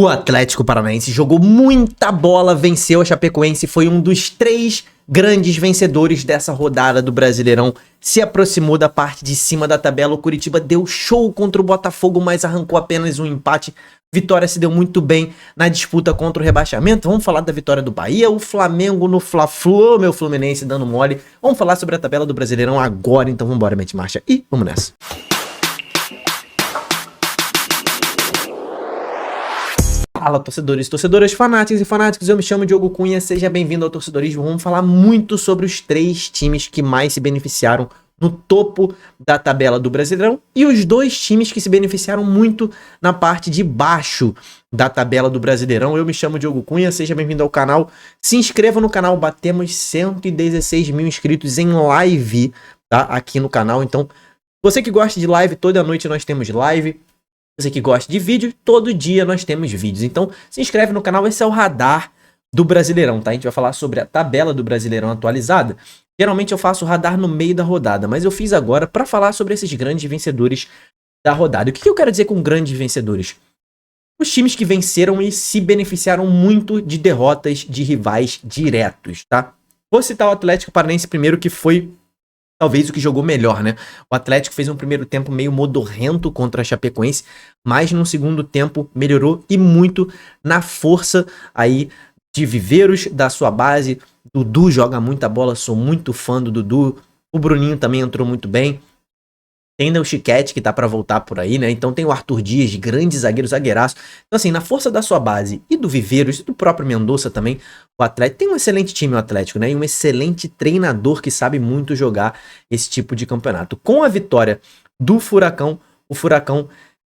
O Atlético Paranaense jogou muita bola, venceu a Chapecoense, foi um dos 3 grandes vencedores dessa rodada do Brasileirão. Se aproximou da parte de cima da tabela, o Curitiba deu show contra o Botafogo, mas arrancou apenas um empate. Vitória se deu muito bem na disputa contra o rebaixamento. Vamos falar da vitória do Bahia, o Flamengo no Fla-Flu, meu Fluminense dando mole. Vamos falar sobre a tabela do Brasileirão agora, então vamos embora, mete marcha e vamos nessa. Fala, torcedores, torcedoras, fanáticos e fanáticos, eu me chamo Diogo Cunha, seja bem-vindo ao Torcedorismo. Vamos falar muito sobre os 3 times que mais se beneficiaram no topo da tabela do Brasileirão e os 2 times que se beneficiaram muito na parte de baixo da tabela do Brasileirão. Eu me chamo Diogo Cunha, seja bem-vindo ao canal, se inscreva no canal, batemos 116 mil inscritos em live, tá? Aqui no canal, então você que gosta de live, toda noite nós temos live. Você que gosta de vídeo, todo dia nós temos vídeos. Então, se inscreve no canal, esse é o radar do Brasileirão, tá? A gente vai falar sobre a tabela do Brasileirão atualizada. Geralmente eu faço o radar no meio da rodada, mas eu fiz agora para falar sobre esses grandes vencedores da rodada. E o que eu quero dizer com grandes vencedores? Os times que venceram e se beneficiaram muito de derrotas de rivais diretos, tá? Vou citar o Atlético Paranaense primeiro, que foi talvez o que jogou melhor, né? O Atlético fez um primeiro tempo meio modorrento contra a Chapecoense, mas no segundo tempo melhorou e muito na força aí de viveiros da sua base. Dudu joga muita bola, sou muito fã do Dudu. O Bruninho também entrou muito bem. Tem ainda o Chiquete que tá pra voltar por aí, né? Então tem o Arthur Dias, grande zagueiro, zagueiraço. Então assim, na força da sua base e do Viveiros e do próprio Mendonça também, o Atlético tem um excelente time, o Atlético, né? E um excelente treinador que sabe muito jogar esse tipo de campeonato. Com a vitória do Furacão, o Furacão,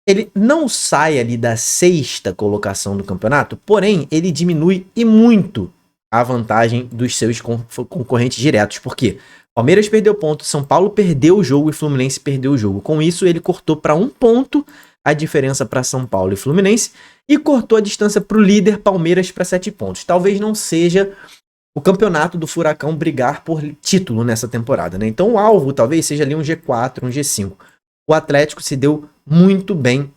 ele não sai ali da 6ª colocação do campeonato, porém ele diminui e muito a vantagem dos seus concorrentes diretos. Por quê? Palmeiras perdeu ponto, São Paulo perdeu o jogo e Fluminense perdeu o jogo. Com isso, ele cortou para 1 ponto a diferença para São Paulo e Fluminense e cortou a distância para o líder Palmeiras para 7 pontos. Talvez não seja o campeonato do Furacão brigar por título nessa temporada, né? Então o alvo talvez seja ali um G4, um G5. O Atlético se deu muito bem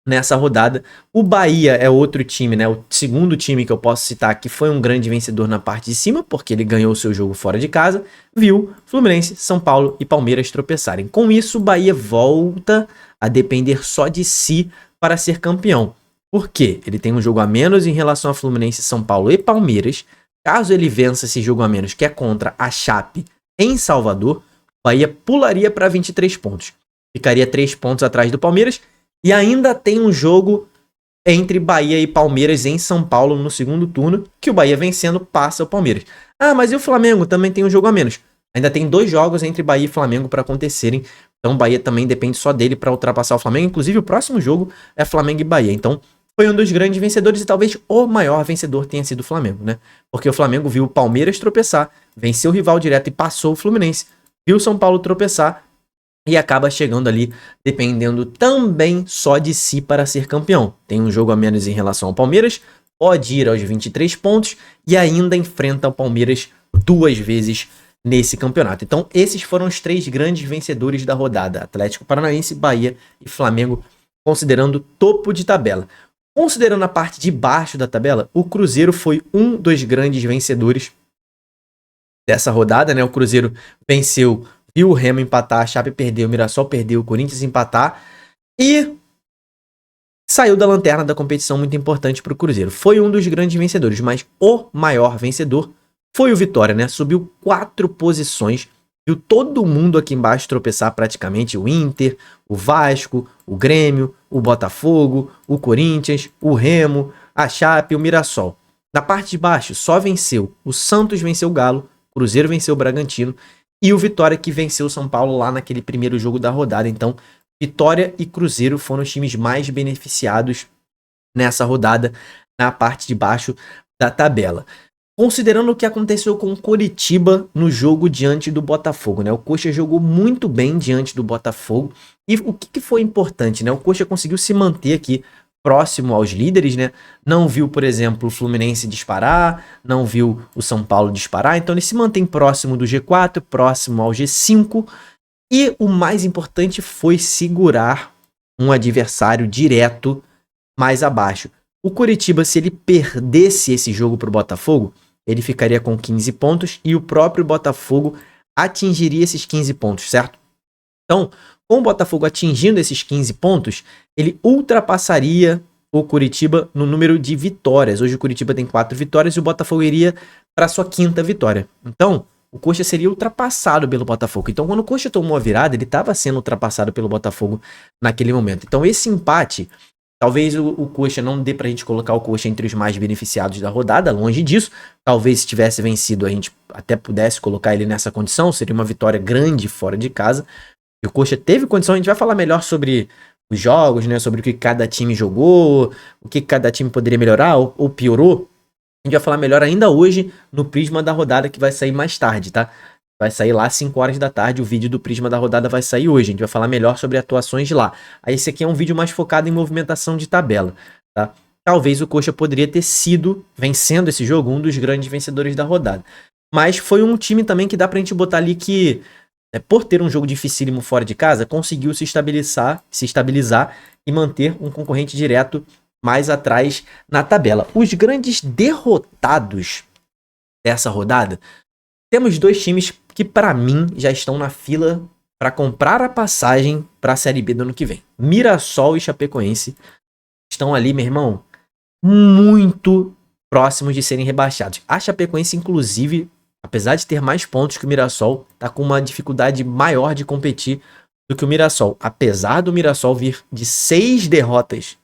nessa rodada. O Bahia é outro time, né? O segundo time que eu posso citar que foi um grande vencedor na parte de cima, porque ele ganhou o seu jogo fora de casa, viu Fluminense, São Paulo e Palmeiras tropeçarem. Com isso, o Bahia volta a depender só de si para ser campeão. Por quê? Ele tem um jogo a menos em relação a Fluminense, São Paulo e Palmeiras. Caso ele vença esse jogo a menos, que é contra a Chape em Salvador, o Bahia pularia para 23 pontos. Ficaria 3 pontos atrás do Palmeiras. E ainda tem um jogo entre Bahia e Palmeiras em São Paulo no segundo turno, que o Bahia vencendo passa o Palmeiras. Ah, mas e o Flamengo também tem um jogo a menos. Ainda tem 2 jogos entre Bahia e Flamengo para acontecerem. Então o Bahia também depende só dele para ultrapassar o Flamengo. Inclusive o próximo jogo é Flamengo e Bahia. Então foi um dos grandes vencedores e talvez o maior vencedor tenha sido o Flamengo, né? Porque o Flamengo viu o Palmeiras tropeçar, venceu o rival direto e passou o Fluminense. Viu o São Paulo tropeçar e acaba chegando ali, dependendo também só de si para ser campeão. Tem um jogo a menos em relação ao Palmeiras, pode ir aos 23 pontos e ainda enfrenta o Palmeiras 2 vezes nesse campeonato. Então esses foram os 3 grandes vencedores da rodada. Atlético Paranaense, Bahia e Flamengo, considerando topo de tabela. Considerando a parte de baixo da tabela, o Cruzeiro foi um dos grandes vencedores dessa rodada, né? O Cruzeiro venceu, viu o Remo empatar, a Chape perdeu, o Mirassol perdeu, o Corinthians empatar e saiu da lanterna da competição, muito importante para o Cruzeiro. Foi um dos grandes vencedores, mas o maior vencedor foi o Vitória, né? Subiu 4 posições, viu todo mundo aqui embaixo tropeçar praticamente, o Inter, o Vasco, o Grêmio, o Botafogo, o Corinthians, o Remo, a Chape, o Mirassol. Na parte de baixo só venceu o Santos, venceu o Galo, o Cruzeiro venceu o Bragantino, e o Vitória que venceu o São Paulo lá naquele primeiro jogo da rodada. Então, Vitória e Cruzeiro foram os times mais beneficiados nessa rodada, na parte de baixo da tabela. Considerando o que aconteceu com o Coritiba no jogo diante do Botafogo, né? O Coxa jogou muito bem diante do Botafogo. E o que foi importante, né? O Coxa conseguiu se manter aqui próximo aos líderes, né? Não viu, por exemplo, o Fluminense disparar, não viu o São Paulo disparar, então ele se mantém próximo do G4, próximo ao G5, e o mais importante foi segurar um adversário direto mais abaixo. O Coritiba, se ele perdesse esse jogo pro Botafogo, ele ficaria com 15 pontos e o próprio Botafogo atingiria esses 15 pontos, certo? Então, com o Botafogo atingindo esses 15 pontos, ele ultrapassaria o Coritiba no número de vitórias. Hoje o Coritiba tem 4 vitórias e o Botafogo iria para sua 5ª vitória. Então, o Coxa seria ultrapassado pelo Botafogo. Então, quando o Coxa tomou a virada, ele estava sendo ultrapassado pelo Botafogo naquele momento. Então, esse empate, talvez o Coxa não dê pra gente colocar o Coxa entre os mais beneficiados da rodada, longe disso. Talvez se tivesse vencido, a gente até pudesse colocar ele nessa condição, seria uma vitória grande fora de casa. E o Coxa teve condição, a gente vai falar melhor sobre os jogos, né, sobre o que cada time jogou, o que cada time poderia melhorar ou piorou. A gente vai falar melhor ainda hoje no Prisma da rodada, que vai sair mais tarde, tá? Vai sair lá às 5 horas da tarde, o vídeo do Prisma da rodada vai sair hoje. A gente vai falar melhor sobre atuações de lá. Aí esse aqui é um vídeo mais focado em movimentação de tabela, tá? Talvez o Coxa poderia ter sido, vencendo esse jogo, um dos grandes vencedores da rodada. Mas foi um time também que dá pra gente botar ali que, por ter um jogo dificílimo fora de casa, conseguiu se estabilizar e manter um concorrente direto mais atrás na tabela. Os grandes derrotados dessa rodada, temos 2 times que para mim já estão na fila para comprar a passagem para a Série B do ano que vem. Mirassol e Chapecoense estão ali, meu irmão, muito próximos de serem rebaixados. A Chapecoense, inclusive, apesar de ter mais pontos que o Mirassol, tá com uma dificuldade maior de competir do que o Mirassol. Apesar do Mirassol vir de 6 derrotas.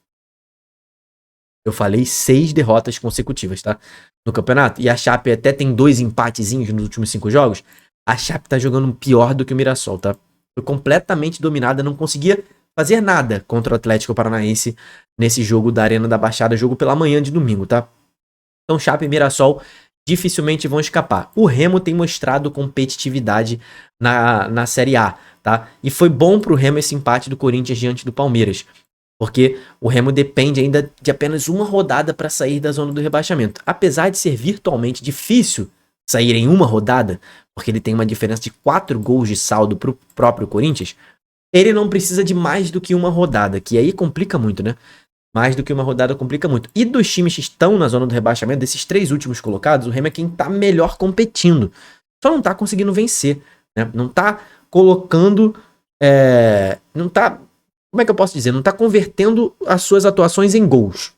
Eu falei 6 derrotas consecutivas, tá? No campeonato. E a Chape até tem 2 empatezinhos nos últimos 5 jogos. A Chape tá jogando pior do que o Mirassol, tá? Foi completamente dominada, não conseguia fazer nada contra o Atlético Paranaense nesse jogo da Arena da Baixada, jogo pela manhã de domingo, tá? Então Chape e Mirassol dificilmente vão escapar. O Remo tem mostrado competitividade na Série A, tá? E foi bom pro Remo esse empate do Corinthians diante do Palmeiras. Porque o Remo depende ainda de apenas uma rodada para sair da zona do rebaixamento. Apesar de ser virtualmente difícil sair em uma rodada, porque ele tem uma diferença de 4 gols de saldo para o próprio Corinthians, ele não precisa de mais do que uma rodada, que aí complica muito, né? Mais do que uma rodada complica muito. E dos times que estão na zona do rebaixamento, desses 3 últimos colocados, o Remo é quem tá melhor competindo. Só não tá conseguindo vencer, né? Não tá colocando... não tá... Como é que eu posso dizer? Não tá convertendo as suas atuações em gols.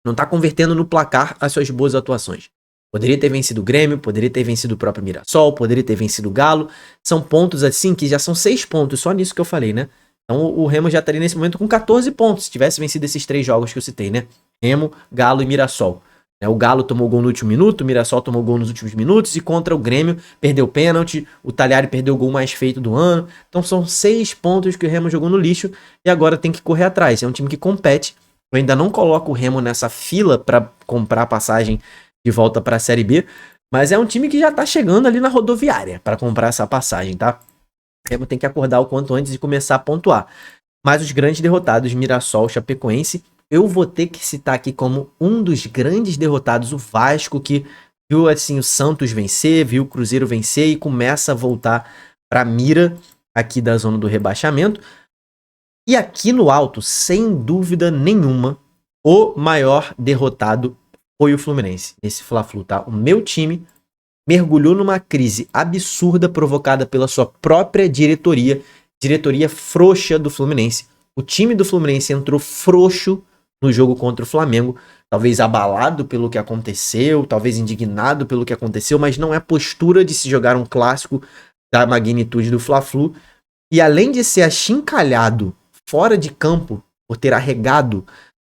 Não tá convertendo no placar as suas boas atuações. Poderia ter vencido o Grêmio, poderia ter vencido o próprio Mirassol, poderia ter vencido o Galo. São pontos assim que já são 6 pontos, só nisso que eu falei, né? Então o Remo já estaria nesse momento com 14 pontos, se tivesse vencido esses 3 jogos que eu citei, né? Remo, Galo e Mirassol. O Galo tomou gol no último minuto, o Mirassol tomou gol nos últimos minutos e contra o Grêmio perdeu pênalti, o Talhari perdeu o gol mais feito do ano. Então são 6 pontos que o Remo jogou no lixo e agora tem que correr atrás. É um time que compete. Eu ainda não coloco o Remo nessa fila para comprar a passagem de volta para a Série B, mas é um time que já tá chegando ali na rodoviária para comprar essa passagem, tá? O Remo tem que acordar o quanto antes e começar a pontuar. Mas os grandes derrotados, Mirassol, Chapecoense, eu vou ter que citar aqui como um dos grandes derrotados o Vasco, que viu assim o Santos vencer, viu o Cruzeiro vencer e começa a voltar para a mira aqui da zona do rebaixamento. E aqui no alto, sem dúvida nenhuma, o maior derrotado foi o Fluminense. Esse Fla-Flu, tá? O meu time mergulhou numa crise absurda provocada pela sua própria diretoria frouxa do Fluminense. O time do Fluminense entrou frouxo no jogo contra o Flamengo, talvez abalado pelo que aconteceu, talvez indignado pelo que aconteceu, mas não é postura de se jogar um clássico da magnitude do Fla-Flu. E além de ser achincalhado fora de campo por ter arregado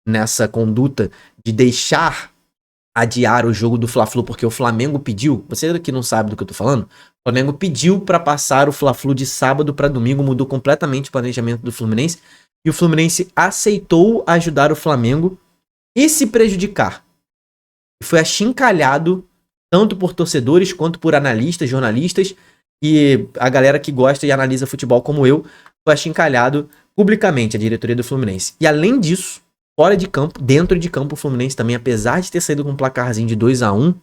nessa conduta de deixar adiar o jogo do Fla-Flu porque o Flamengo pediu, você que não sabe do que eu tô falando, o Flamengo pediu para passar o Fla-Flu de sábado para domingo, mudou completamente o planejamento do Fluminense. E o Fluminense aceitou ajudar o Flamengo e se prejudicar. Foi achincalhado tanto por torcedores quanto por analistas, jornalistas e a galera que gosta e analisa futebol como eu, foi achincalhado publicamente a diretoria do Fluminense. E além disso, fora de campo, dentro de campo, o Fluminense também, apesar de ter saído com um placarzinho de 2-1, o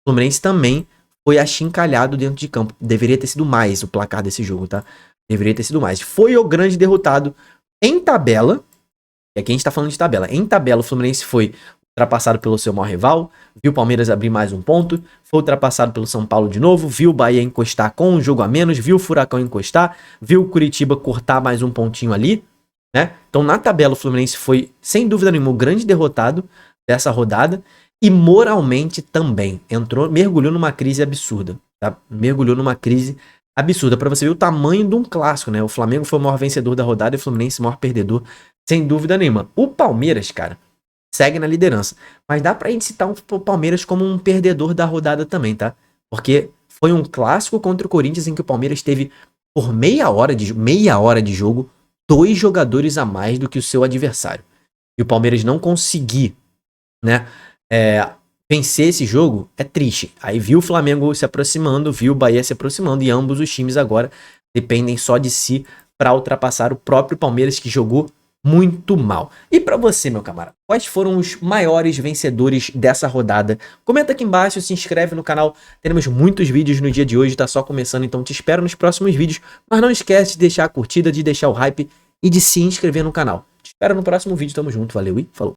Fluminense também foi achincalhado dentro de campo. Deveria ter sido mais o placar desse jogo, tá? Deveria ter sido mais. Foi o grande derrotado em tabela, Aqui a gente tá falando de tabela. Em tabela, o Fluminense foi ultrapassado pelo seu maior rival, viu o Palmeiras abrir mais um ponto, foi ultrapassado pelo São Paulo de novo, viu o Bahia encostar com um jogo a menos, viu o Furacão encostar, viu o Curitiba cortar mais um pontinho ali, né? Então na tabela o Fluminense foi, sem dúvida nenhuma, o grande derrotado dessa rodada e moralmente também mergulhou numa crise absurda, tá? Mergulhou numa crise absurda, pra você ver o tamanho de um clássico, né? O Flamengo foi o maior vencedor da rodada e o Fluminense o maior perdedor, sem dúvida nenhuma. O Palmeiras, cara, segue na liderança. Mas dá pra gente citar o Palmeiras como um perdedor da rodada também, tá? Porque foi um clássico contra o Corinthians em que o Palmeiras teve, por meia hora de jogo, 2 jogadores a mais do que o seu adversário. E o Palmeiras não conseguir, né, vencer esse jogo é triste. Aí viu o Flamengo se aproximando, viu o Bahia se aproximando e ambos os times agora dependem só de si pra ultrapassar o próprio Palmeiras, que jogou muito mal. E pra você, meu camarada, quais foram os maiores vencedores dessa rodada? Comenta aqui embaixo, se inscreve no canal. Teremos muitos vídeos no dia de hoje, tá só começando, então te espero nos próximos vídeos. Mas não esquece de deixar a curtida, de deixar o hype e de se inscrever no canal. Te espero no próximo vídeo, tamo junto, valeu e falou!